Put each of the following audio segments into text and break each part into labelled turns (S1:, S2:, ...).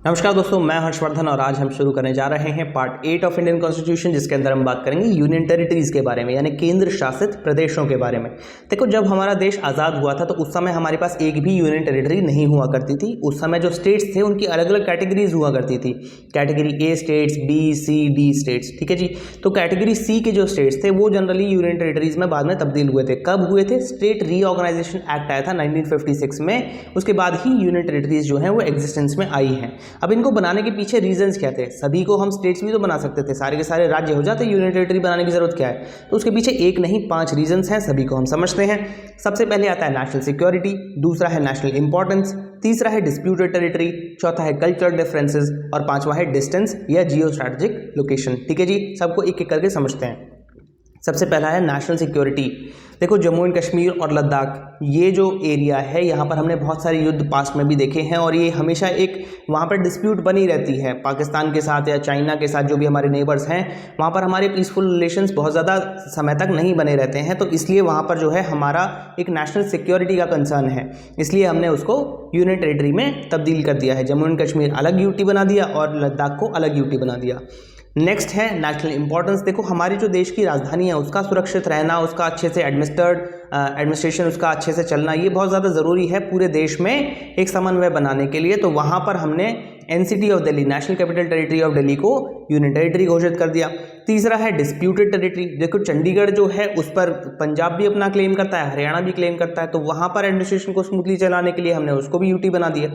S1: नमस्कार दोस्तों, मैं हर्षवर्धन और आज हम शुरू करने जा रहे हैं पार्ट 8 ऑफ इंडियन कॉन्स्टिट्यूशन, जिसके अंदर हम बात करेंगे यूनियन टेरिटरीज के बारे में, यानी केंद्र शासित प्रदेशों के बारे में। देखो, जब हमारा देश आज़ाद हुआ था तो उस समय हमारे पास एक भी यूनियन टेरिटरी नहीं हुआ करती थी। उस समय जो स्टेट्स थे उनकी अलग अलग कैटेगरीज हुआ करती थी, category A states, B C D states. ठीक है जी। तो कैटेगरी सी के जो स्टेट्स थे वो जनरली यूनियन टेरिटरीज में बाद में तब्दील हुए थे। कब हुए थे? स्टेट रीऑर्गेनाइजेशन एक्ट आया था 1956 में, उसके बाद ही यूनियन टेरिटरीज जो हैं वो एग्जिस्टेंस में आई हैं। अब इनको बनाने के पीछे रीजंस क्या थे? सभी को हम स्टेट्स भी तो बना सकते थे, सारे के सारे राज्य हो जाते, यूनियन टेरिटरी बनाने की जरूरत क्या है? तो उसके पीछे एक नहीं 5 रीजंस हैं, सभी को हम समझते हैं। सबसे पहले आता है नेशनल सिक्योरिटी, दूसरा है नेशनल इंपॉर्टेंस, तीसरा है डिस्प्यूटेड टेरिटरी, चौथा है कल्चरल डिफरेंसेस और पांचवा है डिस्टेंस या जियो स्ट्रैटेजिक लोकेशन। ठीक है जी, सबको एक एक करके समझते हैं। सबसे पहला है नेशनल सिक्योरिटी। देखो, जम्मू एंड कश्मीर और लद्दाख ये जो एरिया है, यहाँ पर हमने बहुत सारे युद्ध पास्ट में भी देखे हैं और ये हमेशा एक वहाँ पर डिस्प्यूट बनी रहती है पाकिस्तान के साथ या चाइना के साथ, जो भी हमारे नेबर्स हैं वहाँ पर हमारे पीसफुल रिलेशंस बहुत ज़्यादा समय तक नहीं बने रहते हैं। तो इसलिए वहाँ पर जो है हमारा एक नेशनल सिक्योरिटी का कंसर्न है, इसलिए हमने उसको यूनियन टेरिटरी में तब्दील कर दिया है। जम्मू एंड कश्मीर अलग यूटी बना दिया और लद्दाख को अलग यूटी बना दिया। नेक्स्ट है नेशनल इंपॉर्टेंस। देखो, हमारी जो देश की राजधानी है उसका सुरक्षित रहना, उसका अच्छे से एडमिनिस्ट्रेशन उसका अच्छे से चलना, ये बहुत ज़्यादा ज़रूरी है पूरे देश में एक समन्वय बनाने के लिए। तो वहाँ पर हमने NCT of Delhi, national capital territory of Delhi को यूनियन टेरिटरी घोषित कर दिया। तीसरा है डिस्प्यूटेड टेरिटरी। देखो, चंडीगढ़ जो है उस पर पंजाब भी अपना क्लेम करता है, हरियाणा भी क्लेम करता है, तो वहाँ पर एडमिनिस्ट्रेशन को स्मूथली चलाने के लिए हमने उसको भी यूटी बना दिया।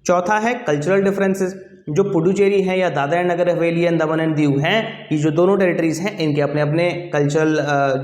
S1: चौथा है कल्चरल डिफरेंसेस। जो पुडुचेरी है या Dadra and Nagar Haveli and Daman and Diu हैं, ये जो दोनों टेरिटरीज हैं इनके अपने अपने कल्चरल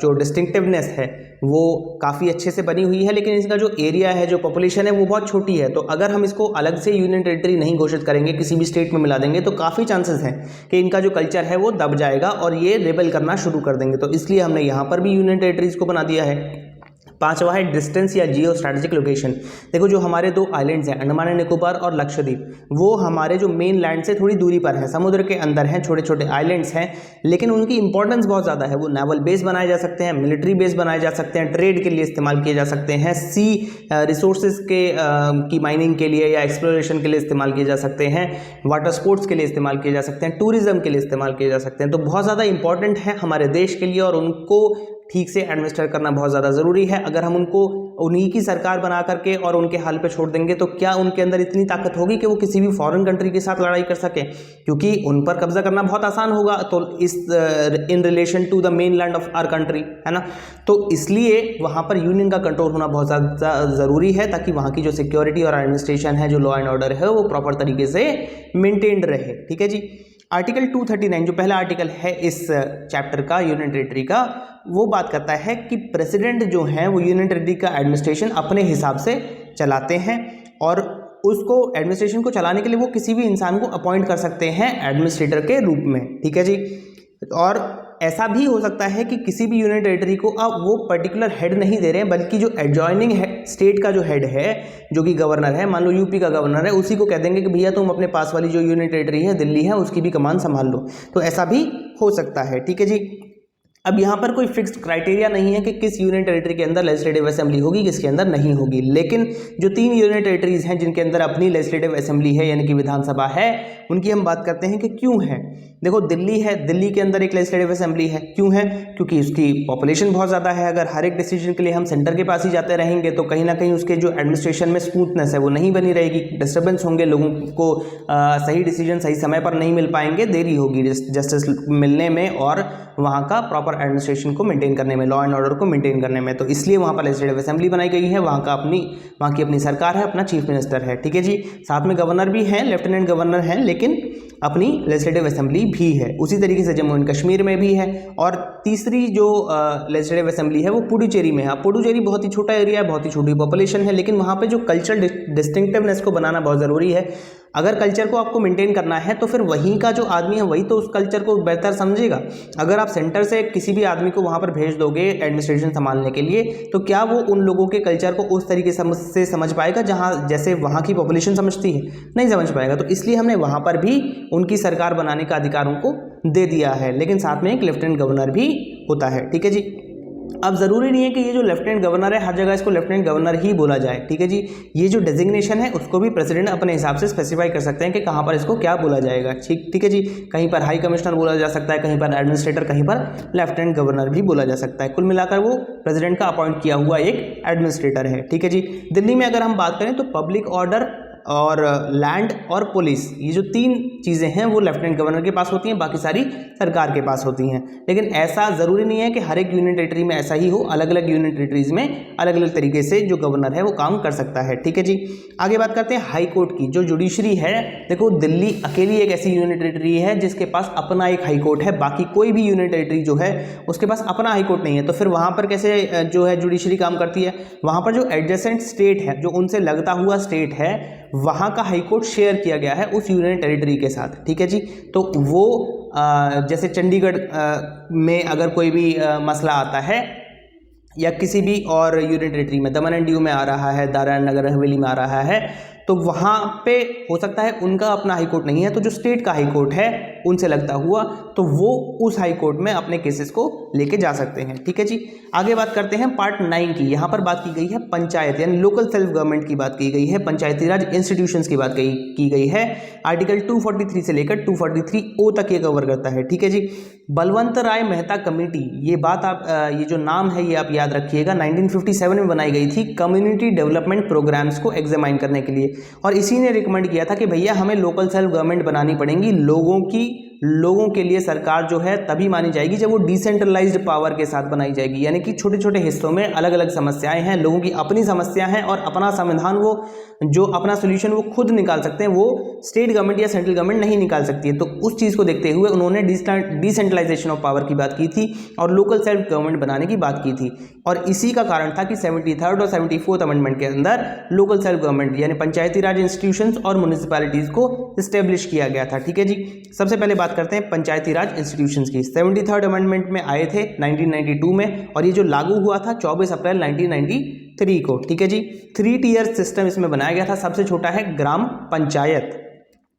S1: जो डिस्टिंक्टिवनेस है वो काफ़ी अच्छे से बनी हुई है, लेकिन इसका जो एरिया है, जो पॉपुलेशन है वो बहुत छोटी है। तो अगर हम इसको अलग से यूनियन टेरिटरी नहीं घोषित करेंगे, किसी भी स्टेट में मिला देंगे, तो काफ़ी चांसेस हैं कि इनका जो कल्चर है वो दब जाएगा और ये रेबल करना शुरू कर देंगे। तो इसलिए हमने यहाँ पर भी यूनियन टेरिटरीज को बना दिया है। पांचवा है डिस्टेंस या जियो स्ट्रैटेजिक लोकेशन। देखो, जो हमारे 2 आइलैंड्स हैं, अंडमान एंड निकोबार और लक्षद्वीप, वो हमारे जो मेन लैंड से थोड़ी दूरी पर हैं, समुद्र के अंदर हैं, छोटे छोटे आइलैंड्स हैं, लेकिन उनकी इंपॉर्टेंस बहुत ज़्यादा है। वो नेवल बेस बनाए जा सकते हैं, मिलिट्री बेस बनाए जा सकते हैं, ट्रेड के लिए इस्तेमाल किए जा सकते हैं, सी रिसोर्सेज की माइनिंग के लिए या एक्सप्लोरेशन के लिए इस्तेमाल किए जा सकते हैं, वाटर स्पोर्ट्स के लिए इस्तेमाल किए जा सकते हैं, टूरिज्म के लिए इस्तेमाल किए जा सकते हैं। तो बहुत ज़्यादा इंपॉर्टेंट है हमारे देश के लिए और उनको ठीक से एडमिनिस्टर करना बहुत ज़्यादा ज़रूरी है। अगर हम उनको उन्हीं की सरकार बना करके और उनके हाल पे छोड़ देंगे तो क्या उनके अंदर इतनी ताकत होगी कि वो किसी भी फॉरेन कंट्री के साथ लड़ाई कर सकें? क्योंकि उन पर कब्जा करना बहुत आसान होगा तो in relation to the mainland of our country, है ना। तो इसलिए वहाँ पर यूनियन का कंट्रोल होना बहुत ज़्यादा ज़रूरी है, ताकि वहाँ की जो सिक्योरिटी और एडमिनिस्ट्रेशन है, जो लॉ एंड ऑर्डर है, वो प्रॉपर तरीके से मेंटेन्ड रहे। ठीक है जी। आर्टिकल 239 जो पहला आर्टिकल है इस चैप्टर का, यूनियन टेरिटरी का, वो बात करता है कि प्रेसिडेंट जो हैं वो यूनियन टेरिटरी का एडमिनिस्ट्रेशन अपने हिसाब से चलाते हैं और उसको एडमिनिस्ट्रेशन को चलाने के लिए वो किसी भी इंसान को अपॉइंट कर सकते हैं एडमिनिस्ट्रेटर के रूप में। ठीक है जी। और ऐसा भी हो सकता है कि किसी भी यूनियन टेरिटरी को अब वो पर्टिकुलर हेड नहीं दे रहे हैं, बल्कि जो एडजॉइनिंग स्टेट का जो हेड है, जो कि गवर्नर है, मान लो यूपी का गवर्नर है, उसी को कह देंगे कि भैया तुम अपने पास वाली जो यूनियन टेरिटरी है, दिल्ली है, उसकी भी कमान संभाल लो। तो ऐसा भी हो सकता है। ठीक है जी। अब यहाँ पर कोई फिक्स्ड क्राइटेरिया नहीं है कि किस यूनियन टेरिटरी के अंदर लेजिस्लेटिव असेंबली होगी, किसके अंदर नहीं होगी, लेकिन जो 3 यूनियन टेरिटरीज हैं जिनके अंदर अपनी लेजिस्लेटिव असेंबली है, यानी कि विधानसभा है, उनकी हम बात करते हैं कि क्यों है। देखो, दिल्ली है, दिल्ली के अंदर एक लेजिस्लेटिव असेंबली है। क्यों है? क्योंकि उसकी पॉपुलेशन बहुत ज़्यादा है। अगर हर एक डिसीजन के लिए हम सेंटर के पास ही जाते रहेंगे तो कहीं ना कहीं उसके जो एडमिनिस्ट्रेशन में स्मूथनेस है वो नहीं बनी रहेगी, डिस्टर्बेंस होंगे, लोगों को सही डिसीजन सही समय पर नहीं मिल पाएंगे, देरी होगी जस्टिस मिलने में और वहाँ का प्रॉपर एडमिनिस्ट्रेशन को मेंटेन करने में, लॉ एंड ऑर्डर को मेंटेन करने में। तो इसलिए वहाँ पर लेजिस्लेटिव असेंबली बनाई गई है, वहाँ की अपनी सरकार है, अपना चीफ मिनिस्टर है। ठीक है जी। साथ में गवर्नर भी हैं, लेफ्टिनेंट गवर्नर हैं, लेकिन अपनी लेजिस्लेटिव असेंबली भी है। उसी तरीके से जम्मू एंड कश्मीर में भी है। और तीसरी जो लेजिस्लेटिव असेंबली है वो पुडुचेरी में है। पुडुचेरी बहुत ही छोटा एरिया है, बहुत ही छोटी पॉपुलेशन है, लेकिन वहाँ पे जो कल्चरल डिस्टिंक्टिवनेस को बनाना बहुत ज़रूरी है। अगर कल्चर को आपको मेंटेन करना है तो फिर वहीं का जो आदमी है वही तो उस कल्चर को बेहतर समझेगा। अगर आप सेंटर से किसी भी आदमी को वहाँ पर भेज दोगे एडमिनिस्ट्रेशन संभालने के लिए, तो क्या वो उन लोगों के कल्चर को उस तरीके से समझ पाएगा जहाँ जैसे वहाँ की पॉपुलेशन समझती है? नहीं समझ पाएगा। तो इसलिए हमने वहाँ पर भी उनकी सरकार बनाने का अधिकार उनको दे दिया है, लेकिन साथ में एक लेफ्टिनेंट गवर्नर भी होता है। ठीक है जी। अब ज़रूरी नहीं है कि ये जो लेफ्टिनेंट गवर्नर है हर जगह इसको लेफ्टिनेंट गवर्नर ही बोला जाए, ठीक है जी। ये जो डेजिग्नेशन है उसको भी प्रेसिडेंट अपने हिसाब से स्पेसिफाई कर सकते हैं कि कहाँ पर इसको क्या बोला जाएगा, ठीक है जी। कहीं पर हाई कमिश्नर बोला जा सकता है, कहीं पर एडमिनिस्ट्रेटर, कहीं पर लेफ्टिनेंट गवर्नर भी बोला जा सकता है। कुल मिलाकर वो प्रेसिडेंट का अपॉइंट किया हुआ एक एडमिनिस्ट्रेटर है, ठीक है जी। दिल्ली में अगर हम बात करें तो पब्लिक ऑर्डर और लैंड और पुलिस, ये जो 3 चीज़ें हैं वो लेफ्टिनेंट गवर्नर के पास होती हैं, बाकी सारी सरकार के पास होती हैं। लेकिन ऐसा ज़रूरी नहीं है कि हर एक यूनियन टेरिटरी में ऐसा ही हो, अलग अलग यूनियन टेरिटरीज़ में अलग अलग तरीके से जो गवर्नर है वो काम कर सकता है, ठीक है जी। आगे बात करते हैं हाई कोर्ट की। जो जुडिशरी है, देखो दिल्ली अकेली एक ऐसी यूनियन टेरिटरी है जिसके पास अपना एक हाई कोर्ट है, बाकी कोई भी यूनियन टेरिटरी जो है उसके पास अपना हाई कोर्ट नहीं है। तो फिर वहाँ पर कैसे जो है जुडिशरी काम करती है? वहाँ पर जो एडजेसेंट स्टेट है, जो उनसे लगता हुआ स्टेट है, वहाँ का हाई कोर्ट शेयर किया गया है उस यूनियन टेरिटरी के साथ, ठीक है जी। तो वो जैसे चंडीगढ़ में अगर कोई भी मसला आता है या किसी भी और यूनियन टेरिटरी में, दमन एंड दीव में आ रहा है, दादरा नगर हवेली में आ रहा है, तो वहाँ पे हो सकता है उनका अपना हाई कोर्ट नहीं है, तो जो स्टेट का हाई कोर्ट है उनसे लगता हुआ, तो वो उस हाई कोर्ट में अपने केसेस को लेके जा सकते हैं, ठीक है जी। आगे बात करते हैं पार्ट 9 की। यहाँ पर बात की गई है पंचायत यानी लोकल सेल्फ गवर्नमेंट की बात की गई है, पंचायती राज इंस्टीट्यूशंस की बात की गई है। आर्टिकल 243 से लेकर 243O तक ये कवर करता है, ठीक है जी। बलवंत राय मेहता कमेटी, ये बात आप ये जो नाम है ये आप याद रखिएगा, 1957 में बनाई गई थी कम्युनिटी डेवलपमेंट प्रोग्राम्स को एग्जामाइन करने के लिए, और इसी ने रिकमेंड किया था कि भैया हमें लोकल सेल्फ गवर्नमेंट बनानी पड़ेगी, लोगों के लिए सरकार जो है तभी मानी जाएगी जब वो डिसेंट्रलाइज्ड पावर के साथ बनाई जाएगी, यानी कि छोटे छोटे हिस्सों में अलग अलग समस्याएं हैं, लोगों की अपनी समस्या हैं और अपना समाधान वो जो अपना सोल्यूशन वो खुद निकाल सकते हैं, वो स्टेट गवर्नमेंट या सेंट्रल गवर्नमेंट नहीं निकाल सकती है। तो उस चीज़ को देखते हुए उन्होंने डिसेंट्रलाइजेशन ऑफ पावर की बात की थी और लोकल सेल्फ गवर्नमेंट बनाने की बात की थी, और इसी का कारण था कि 73rd और 74th अमेंडमेंट के अंदर लोकल सेल्फ गवर्नमेंट यानी पंचायती राज इंस्टीट्यूशंस और म्यूनिसिपैलिटीज़ को इस्टेब्लिश किया गया था, ठीक है जी। सबसे पहले बात करते हैं पंचायती राज इंस्टीट्यूशंस की। 73rd अमेंडमेंट में आए थे 1992 में, और ये जो लागू हुआ था 24 अप्रैल 1993 को, ठीक है जी। 3 टियर सिस्टम इसमें बनाया गया था। सबसे छोटा है ग्राम पंचायत।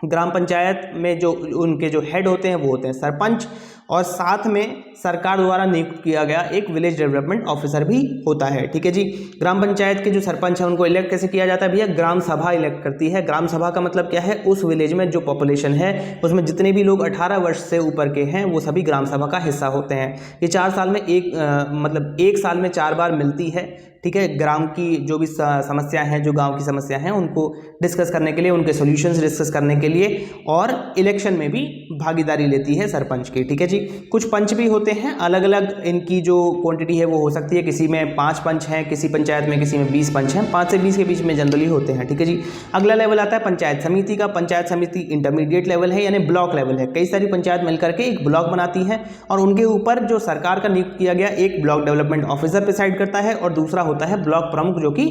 S1: ग्राम पंचायत में जो उनके जो हेड होते हैं वो होते हैं सरपंच, और साथ में सरकार द्वारा नियुक्त किया गया एक विलेज डेवलपमेंट ऑफिसर भी होता है, ठीक है जी। ग्राम पंचायत के जो सरपंच हैं उनको इलेक्ट कैसे किया जाता है भैया? ग्राम सभा इलेक्ट करती है। ग्राम सभा का मतलब क्या है? उस विलेज में जो पॉपुलेशन है उसमें जितने भी लोग 18 वर्ष से ऊपर के हैं वो सभी ग्राम सभा का हिस्सा होते हैं। ये 4 साल में एक साल में 4 बार मिलती है, ठीक है। ग्राम की जो भी समस्या हैं, जो गांव की समस्या हैं, उनको डिस्कस करने के लिए, उनके सॉल्यूशंस डिस्कस करने के लिए, और इलेक्शन में भी भागीदारी लेती है सरपंच की, ठीक है जी। कुछ पंच भी होते हैं, अलग अलग इनकी जो क्वांटिटी है वो हो सकती है, किसी में 5 पंच हैं, किसी पंचायत में किसी में 20 पंच हैं, 5 से 20 के बीच में जनरली होते हैं, ठीक है जी। अगला लेवल आता है पंचायत समिति का। पंचायत समिति इंटरमीडिएट लेवल है यानी ब्लॉक लेवल है। कई सारी पंचायत मिलकर के एक ब्लॉक बनाती हैं, और उनके ऊपर जो सरकार का नियुक्त किया गया एक ब्लॉक डेवलपमेंट ऑफिसर प्रिसाइड करता है, और दूसरा होता है ब्लॉक प्रमुख जो कि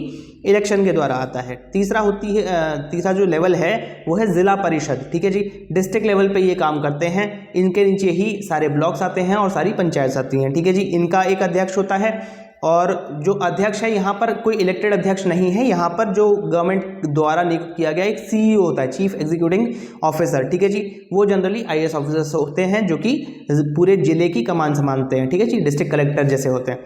S1: इलेक्शन के द्वारा आता है। तीसरा जो लेवल है वो है जिला परिषद, ठीक है जी। डिस्ट्रिक्ट लेवल पे ये काम करते हैं, इनके नीचे ही सारे ब्लॉक्स आते हैं और सारी पंचायत आती हैं, ठीक है जी। इनका एक अध्यक्ष होता है, और जो अध्यक्ष है यहाँ पर कोई इलेक्टेड अध्यक्ष नहीं है, यहाँ पर जो गवर्नमेंट द्वारा नियुक्त किया गया एक CEO होता है, चीफ एग्जीक्यूटिव ऑफिसर, ठीक है जी। वो जनरली IAS ऑफिसर्स होते हैं जो कि पूरे जिले की कमान संभालते हैं, ठीक है जी, डिस्ट्रिक्ट कलेक्टर जैसे होते हैं।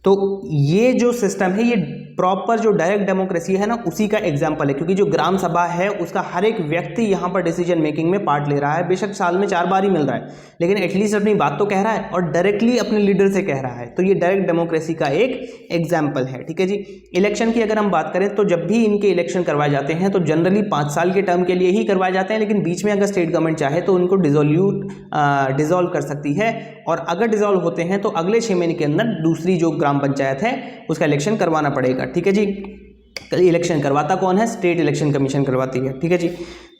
S1: तो ये जो सिस्टम है ये प्रॉपर जो डायरेक्ट डेमोक्रेसी है ना उसी का एग्जाम्पल है, क्योंकि जो ग्राम सभा है उसका हर एक व्यक्ति यहाँ पर डिसीजन मेकिंग में पार्ट ले रहा है। बेशक साल में 4 बार ही मिल रहा है, लेकिन एटलीस्ट अपनी बात तो कह रहा है और डायरेक्टली अपने लीडर से कह रहा है, तो ये डायरेक्ट डेमोक्रेसी का एक एग्जाम्पल है, ठीक है जी। इलेक्शन की अगर हम बात करें तो जब भी इनके इलेक्शन करवाए जाते हैं तो जनरली 5 साल के टर्म के लिए ही करवाए जाते हैं, लेकिन बीच में अगर स्टेट गवर्नमेंट चाहे तो उनको डिसॉल्व कर सकती है, और अगर डिसॉल्व होते हैं तो अगले 6 महीने के अंदर दूसरी जो ग्राम पंचायत है उसका इलेक्शन करवाना पड़ेगा, ठीक है जी। इलेक्शन करवाता कौन है? स्टेट इलेक्शन कमीशन करवाती है, ठीक है जी।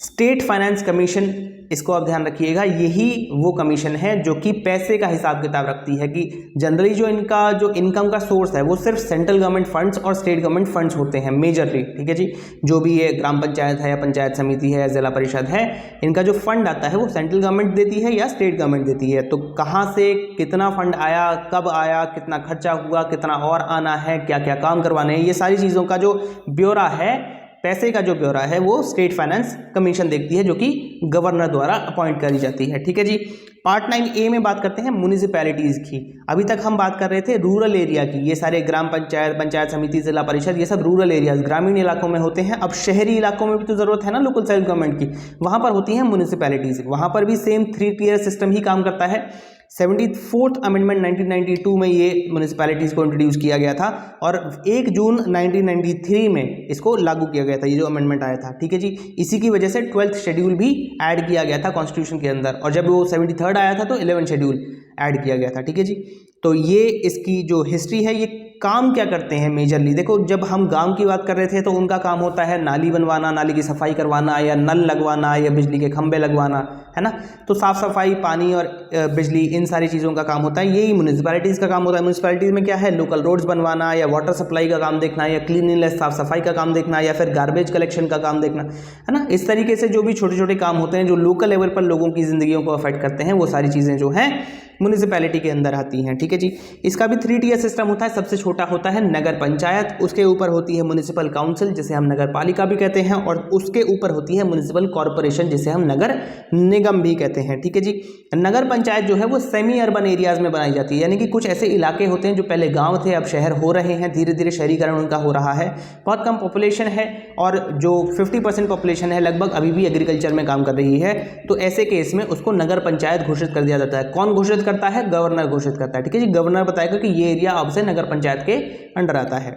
S1: स्टेट फाइनेंस कमीशन, इसको आप ध्यान रखिएगा, यही वो कमीशन है जो कि पैसे का हिसाब किताब रखती है कि जनरली जो इनका जो इनकम का सोर्स है वो सिर्फ सेंट्रल गवर्नमेंट फंड्स और स्टेट गवर्नमेंट फंड्स होते हैं मेजरली, ठीक है जी। जो भी ये ग्राम पंचायत है या पंचायत समिति है या जिला परिषद है, इनका जो फंड आता है वो सेंट्रल गवर्नमेंट देती है या स्टेट गवर्नमेंट देती है। तो कहाँ से कितना फंड आया, कब आया, कितना खर्चा हुआ, कितना और आना है, क्या क्या काम करवाने हैं, ये सारी चीज़ों का जो ब्यौरा है, पैसे का जो ब्यौरा है वो स्टेट फाइनेंस कमीशन देखती है, जो कि गवर्नर द्वारा अपॉइंट करी जाती है, ठीक है जी। पार्ट 9A में बात करते हैं म्यूनिसिपैलिटीज़ की। अभी तक हम बात कर रहे थे रूरल एरिया की, ये सारे ग्राम पंचायत, पंचायत समिति, जिला परिषद, ये सब रूरल एरियाज, ग्रामीण इलाकों में होते हैं। अब शहरी इलाकों में भी तो ज़रूरत है ना लोकल सेल्फ गवर्नमेंट की, वहाँ पर होती हैं म्यूनिसिपैलिटीज़। वहाँ पर भी सेम 3 टियर सिस्टम ही काम करता है। 74th अमेंडमेंट 1992 में ये म्यूनिसिपैलिटीज़ को इंट्रोड्यूस किया गया था और 1 जून 1993 में इसको लागू किया गया था, ये जो अमेंडमेंट आया था, ठीक है जी। इसी की वजह से 12th शेड्यूल भी ऐड किया गया था कॉन्स्टिट्यूशन के अंदर, और जब वो 73rd आया था तो 11th शेड्यूल ऐड किया गया था, ठीक है जी। तो ये इसकी जो हिस्ट्री है, ये काम क्या करते हैं मेजरली। देखो, जब हम गांव की बात कर रहे थे तो उनका काम होता है नाली बनवाना, नाली की सफाई करवाना, या नल लगवाना, या बिजली के खंभे लगवाना, है ना। तो साफ़ सफाई, पानी और बिजली, इन सारी चीज़ों का काम होता है, यही म्यूनिसिपैलिटीज़ का काम होता है। म्यूनिसिपैलिटीज़ में क्या है, लोकल रोड्स बनवाना, या वाटर सप्लाई का काम देखना, या क्लीनलीनेस, साफ़ सफाई का काम देखना, या फिर गार्बेज कलेक्शन का काम देखना, है ना। इस तरीके से जो भी छोटे छोटे काम होते हैं जो लोकल लेवल पर लोगों की ज़िंदगियों को अफेक्ट करते हैं, वो सारी चीज़ें जो हैं म्यूनिसिपैलिटी के अंदर आती हैं, ठीक है जी। इसका भी 3 टियर सिस्टम होता है। सबसे छोटा होता है नगर पंचायत, उसके ऊपर होती है म्यूनिसिपल काउंसिल जिसे हम नगर पालिका भी कहते हैं, और उसके ऊपर होती है म्यूनिसिपल कॉरपोरेशन जिसे हम नगर निगम भी कहते हैं, ठीक है जी। नगर पंचायत जो है वो सेमी अर्बन एरियाज में बनाई जाती है, यानी कि कुछ ऐसे इलाके होते हैं जो पहले गाँव थे, अब शहर हो रहे हैं, धीरे धीरे शहरीकरण उनका हो रहा है। बहुत कम पॉपुलेशन है और जो 50% पॉपुलेशन है लगभग अभी भी एग्रीकल्चर में काम कर रही है, तो ऐसे केस में उसको नगर पंचायत घोषित कर दिया जाता है। कौन घोषित करता है? गवर्नर घोषित करता है, ठीक है जी। गवर्नर बताएगा कि ये एरिया अब से नगर पंचायत के अंडर आता है।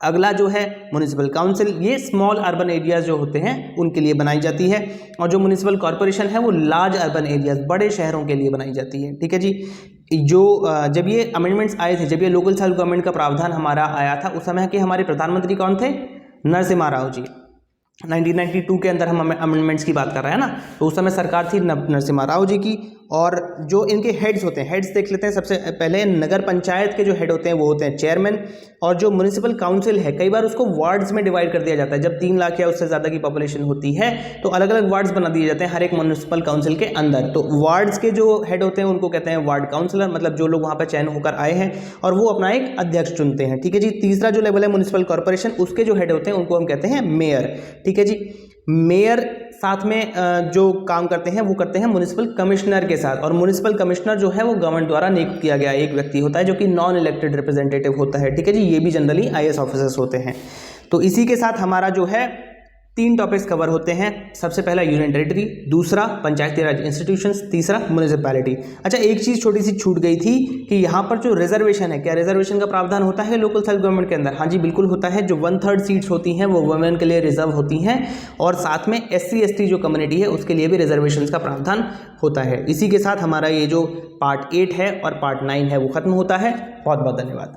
S1: अगला जो है म्यूनिसिपल काउंसिल, ये स्मॉल अर्बन एरियाज जो होते हैं उनके लिए बनाई जाती है, और जो म्यूनिसिपल कॉर्पोरेशन है वो लार्ज अर्बन एरियाज, बड़े शहरों के लिए बनाई जाती है, ठीक है जी। जो जब ये अमेंडमेंट्स आए थे, जब ये लोकल सेल्फ गवर्नमेंट का प्रावधान हमारा आया था, उस समय के हमारे प्रधानमंत्री कौन थे? नरसिम्हा राव जी। 1992 के अंदर हम अमेंडमेंट्स की बात कर रहे हैं ना, तो उस समय सरकार थी नरसिम्हा राव जी की। और जो इनके हेड्स होते हैं, हेड्स देख लेते हैं। सबसे पहले नगर पंचायत के जो हेड होते हैं वो होते हैं चेयरमैन, और जो म्यूनिसिपल काउंसिल है कई बार उसको वार्ड्स में डिवाइड कर दिया जाता है। जब 3 लाख या उससे ज़्यादा की पॉपुलेशन होती है तो अलग अलग वार्ड्स बना दिए जाते हैं हर एक म्यूनिसिपल काउंसिल के अंदर। तो वार्ड्स के जो हेड होते हैं उनको कहते हैं वार्ड काउंसिलर, मतलब जो लोग वहाँ पर चयन होकर आए हैं और वो अपना एक अध्यक्ष चुनते हैं, ठीक है जी। तीसरा जो लेवल है म्यूनिसिपल कॉर्पोरेशन, उसके जो हेड होते हैं उनको हम कहते हैं मेयर, ठीक है जी। मेयर साथ में जो काम करते हैं वो करते हैं म्यूनिसिपल कमिश्नर के साथ, और म्यूनिसिपल कमिश्नर जो है वो गवर्नमेंट द्वारा नियुक्त किया गया एक व्यक्ति होता है जो कि नॉन इलेक्टेड रिप्रेजेंटेटिव होता है, ठीक है जी। ये भी जनरली IAS ऑफिसर्स होते हैं। तो इसी के साथ हमारा जो है 3 टॉपिक्स कवर होते हैं। सबसे पहला यूनियन टेरिटरी, दूसरा पंचायती राज इंस्टीट्यूशंस, तीसरा म्यूनिसिपैलिटी। अच्छा, एक चीज़ छोटी सी छूट गई थी कि यहाँ पर जो रिजर्वेशन है, क्या रिजर्वेशन का प्रावधान होता है लोकल सेल्फ गवर्नमेंट के अंदर? हाँ जी, बिल्कुल होता है। जो 1/3 सीट्स होती हैं वो वुमेन के लिए रिजर्व होती हैं, और साथ में SC ST जो कम्युनिटी है उसके लिए भी रिजर्वेशन का प्रावधान होता है। इसी के साथ हमारा ये जो पार्ट 8 है और पार्ट 9 है वो खत्म होता है। बहुत बहुत धन्यवाद।